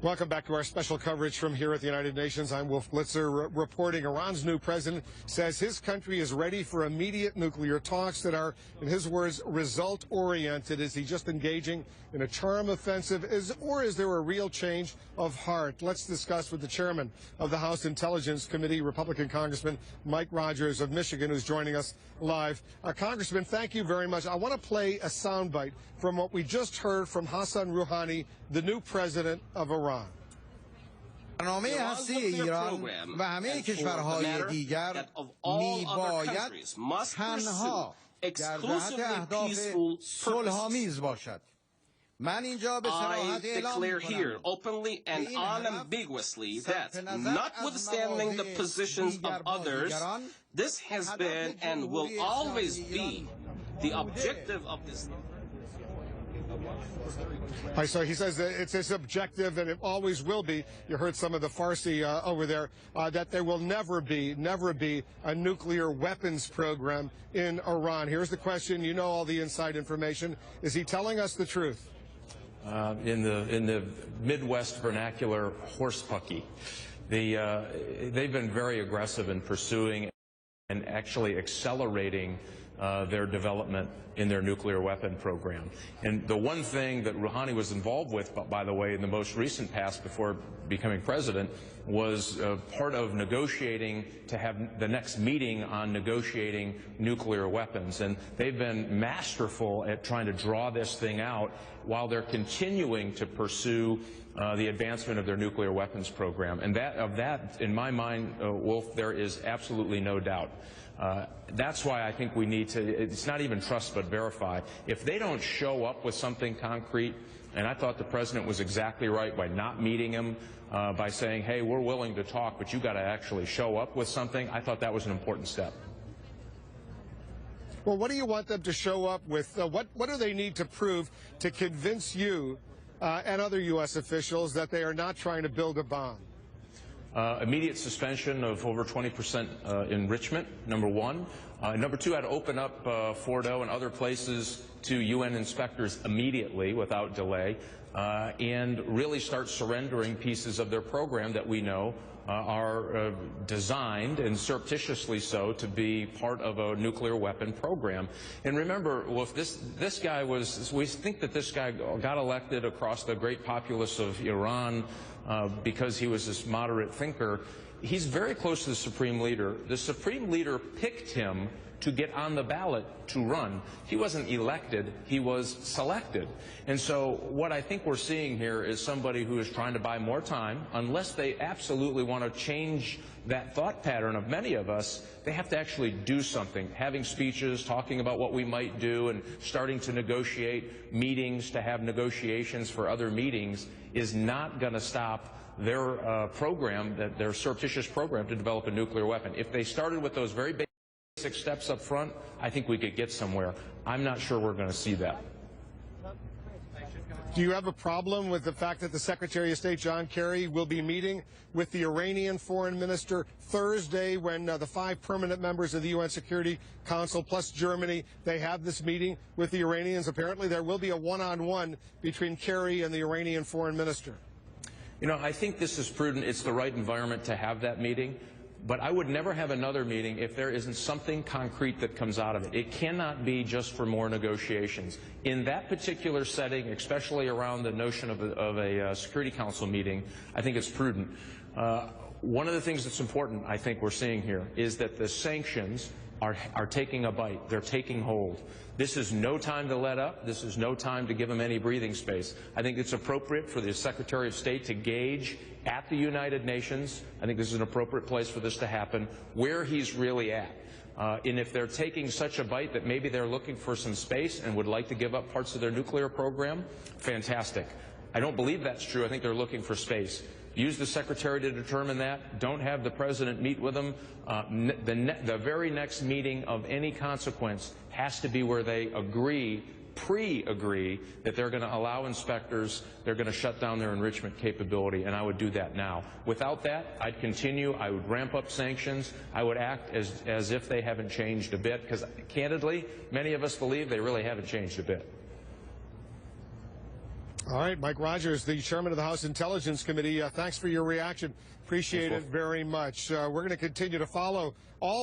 Welcome back to our special coverage from here at the United Nations. I'm Wolf Blitzer reporting Iran's new president says his country is ready for immediate nuclear talks that are, in his words, result-oriented. Is he just engaging in a charm offensive, or is there a real change of heart? Let's discuss with the chairman of the House Intelligence Committee, Republican Congressman Mike Rogers of Michigan, who's joining us live. Congressman, thank you very much. I want to play a soundbite from what we just heard from Hassan Rouhani, the new president of Iran. برنامه هسته ایران و همه کشورهای دیگر میباید تنها در جهت اهداف صلح‌آمیز باشد. من اینجا به صراحت اعلام می‌کنم openly and unambiguously that, notwithstanding the positions of others, this has been and will always be the objective of this. So he says that it's his objective, and it always will be. You heard some of the Farsi over there, that there will never be a nuclear weapons program in Iran. Here's the question. You know all the inside information. Is he telling us the truth? In the Midwest vernacular, horsepucky. They've been very aggressive in pursuing and actually accelerating their development in their nuclear weapon program. And the one thing that Rouhani was involved with, by the way, in the most recent past before becoming president, was part of negotiating to have the next meeting on negotiating nuclear weapons. And they've been masterful at trying to draw this thing out while they're continuing to pursue the advancement of their nuclear weapons program. And that, in my mind, Wolf, there is absolutely no doubt. That's why I think we need to, it's not even trust but verify. If they don't show up with something concrete, and I thought the president was exactly right by not meeting him, by saying, hey, we're willing to talk, but you got to actually show up with something, I thought that was an important step. Well, what do you want them to show up with? What do they need to prove to convince you and other U.S. officials that they are not trying to build a bomb? Immediate suspension of over 20% enrichment, number one. Number two, I'd open up Fordo and other places to UN inspectors immediately without delay, and really start surrendering pieces of their program that we know are designed, and surreptitiously so, to be part of a nuclear weapon program. And remember, Wolf, this guy was, we think that this guy got elected across the great populace of Iran because he was this moderate thinker. He's very close to the Supreme Leader. The Supreme Leader picked him to get on the ballot to run. He wasn't elected, he was selected. And so what I think we're seeing here is somebody who is trying to buy more time. Unless they absolutely want to change that thought pattern of many of us, they have to actually do something. Having speeches, talking about what we might do, and starting to negotiate meetings, to have negotiations for other meetings, is not going to stop their program, their surreptitious program to develop a nuclear weapon. If they started with those very basic steps up front, I think we could get somewhere. I'm not sure we're going to see that. Do you have a problem with the fact that the Secretary of State, John Kerry, will be meeting with the Iranian foreign minister Thursday, when the 5 permanent members of the UN Security Council, plus Germany, they have this meeting with the Iranians? Apparently there will be a one-on-one between Kerry and the Iranian foreign minister. You know, I think this is prudent. It's the right environment to have that meeting. But I would never have another meeting if there isn't something concrete that comes out of it. It cannot be just for more negotiations. In that particular setting, especially around the notion of a Security Council meeting, I think it's prudent. One of the things that's important, I think we're seeing here, is that the sanctions are taking a bite. They're taking hold. This is no time to let up. This is no time to give them any breathing space. I think it's appropriate for the Secretary of State to gauge at the United Nations, I think this is an appropriate place for this to happen, where he's really at. And if they're taking such a bite that maybe they're looking for some space and would like to give up parts of their nuclear program, fantastic. I don't believe that's true. I think they're looking for space. Use the Secretary to determine that. Don't have the President meet with them. The very next meeting of any consequence has to be where they pre-agree that they're going to allow inspectors, they're going to shut down their enrichment capability, and I would do that now. Without that, I'd continue. I would ramp up sanctions. I would act as if they haven't changed a bit, because candidly, many of us believe they really haven't changed a bit. All right, Mike Rogers, the chairman of the House Intelligence Committee. Thanks for your reaction. Appreciate it very much. We're going to continue to follow all